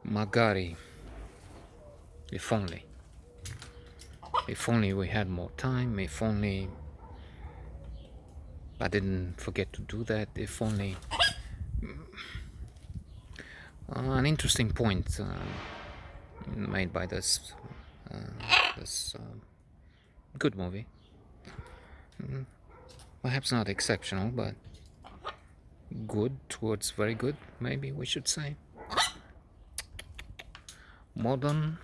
Magari. If only. If only we had more time. If only I didn't forget to do that. If only. An interesting point made by this good movie. Perhaps not exceptional, but good towards very good, maybe we should say. Modern,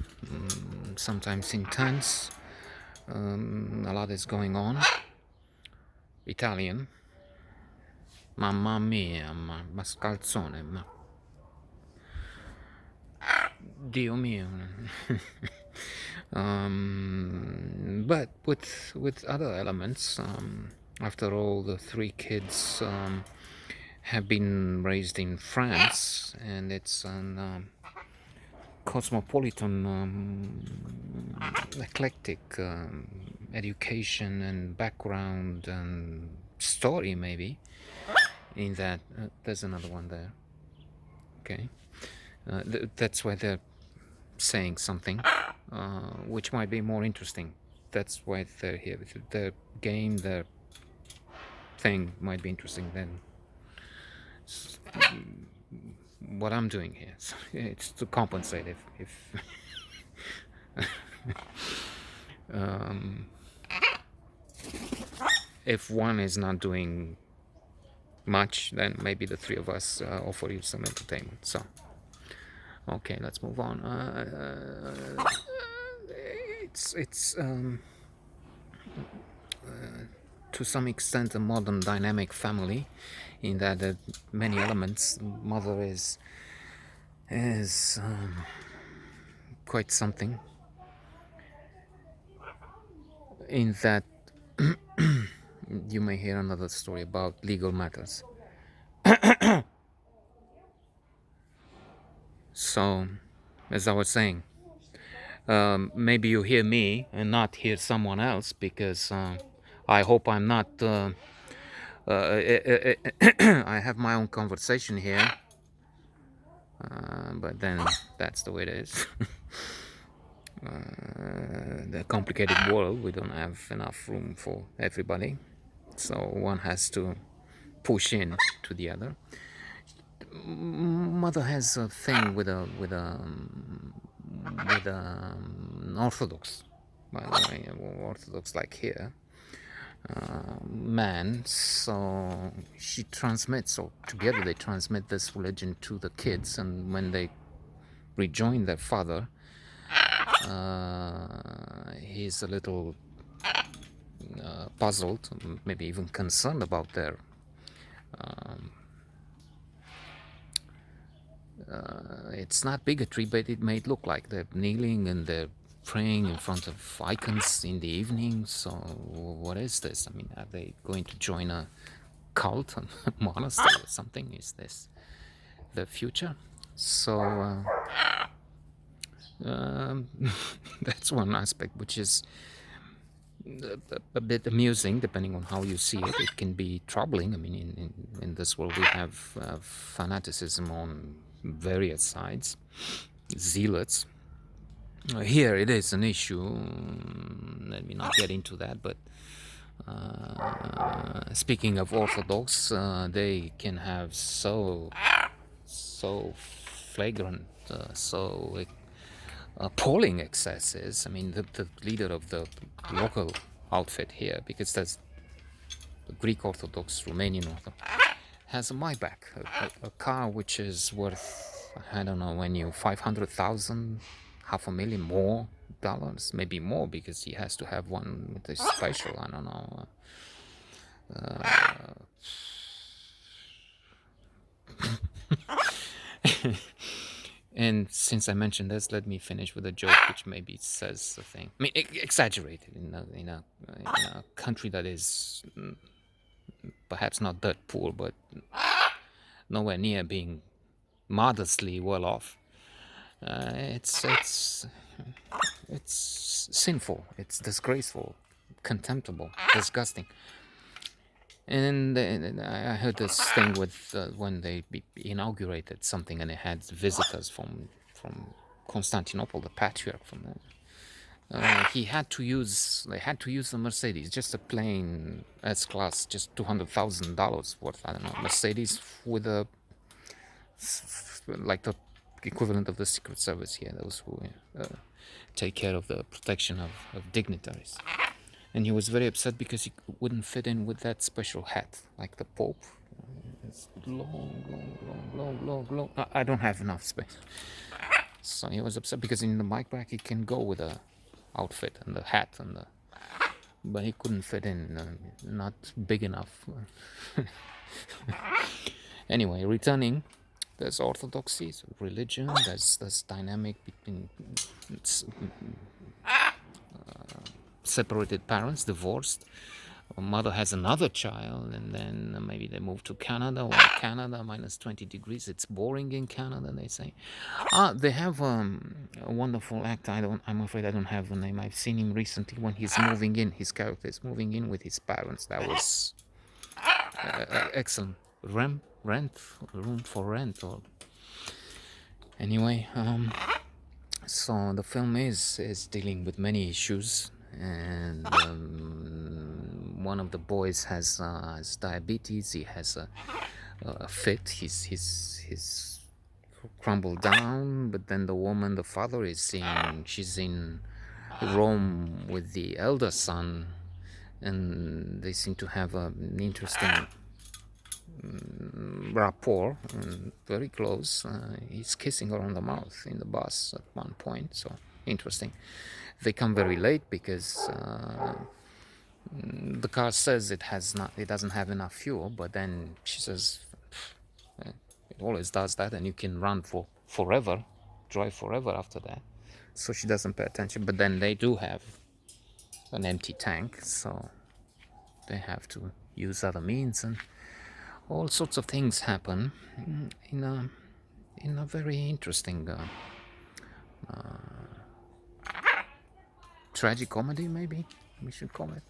sometimes intense. A lot is going on. Italian. Mamma mia, ma scalzone, ma Dio mio. But with other elements. After all, the three kids have been raised in France, and it's an cosmopolitan, eclectic education and background and story, maybe. In that, there's another one there. Okay, that's why they're saying something, which might be more interesting. That's why they're here. Their game, their thing might be interesting than what I'm doing here. So it's to compensate if if one is not doing much, then maybe the three of us offer you some entertainment. So, okay, let's move on. It's to some extent a modern dynamic family, in that many elements. Mother is quite something. In that, you may hear another story about legal matters. So, as I was saying, maybe you hear me and not hear someone else, because I hope I'm not. I have my own conversation here, but then that's the way it is. The complicated world, we don't have enough room for everybody, so one has to push in to the other. Mother has a thing with Orthodox, by the way, Orthodox like here, man. So she transmits, or together they transmit this religion to the kids, and when they rejoin their father, he's a little puzzled, maybe even concerned about their it's not bigotry, but it may look like they're kneeling and they're praying in front of icons in the evening. So what is this? I mean, are they going to join a cult, a monastery or something? Is this the future? So that's one aspect, which is a bit amusing, depending on how you see it. It can be troubling. I mean, in this world we have fanaticism on various sides, zealots. Here it is an issue. Let me not get into that, but speaking of Orthodox, they can have so flagrant, so appalling excesses. I mean, the leader of the local outfit here, because that's the Greek Orthodox, Romanian Orthodox, has a Maybach, a car which is worth, I don't know, when you 500,000, $500,000 more dollars, maybe more, because he has to have one with a special, I don't know. And since I mentioned this, let me finish with a joke which maybe says the thing. I mean, exaggerated in a country that is perhaps not that poor, but nowhere near being modestly well off. It's sinful. It's disgraceful, contemptible, disgusting. And I heard this thing with when they inaugurated something, and it had visitors from from Constantinople, the patriarch from there. They had to use the Mercedes, just a plain S-Class, just $200,000 worth. I don't know, Mercedes with a like the equivalent of the Secret Service here, those who take care of the protection of dignitaries. And he was very upset because he wouldn't fit in with that special hat, like the Pope. It's long. I don't have enough space. So he was upset because in the bike pack he can go with the outfit and the hat and the, but he couldn't fit in, not big enough. Anyway, returning, there's orthodoxy, so religion, there's dynamic between separated parents, divorced. A mother has another child, and then maybe they move to Canada, or Canada minus 20 degrees. It's boring in Canada, they say. They have a wonderful actor. I'm afraid I don't have the name. I've seen him recently when he's moving in. His character is moving in with his parents. That was excellent. Room for rent, or anyway. So the film is dealing with many issues, and one of the boys has diabetes. He has a fit. He's crumbled down. But then the woman, the father, she's in Rome with the elder son, and they seem to have an interesting rapport, very close. He's kissing her on the mouth in the bus at one point, so interesting. They come very late because the car says it doesn't have enough fuel, but then she says it always does that, and you can run forever, drive forever after that. So she doesn't pay attention, but then they do have an empty tank, so they have to use other means, and all sorts of things happen in a very interesting tragic comedy, maybe we should call it.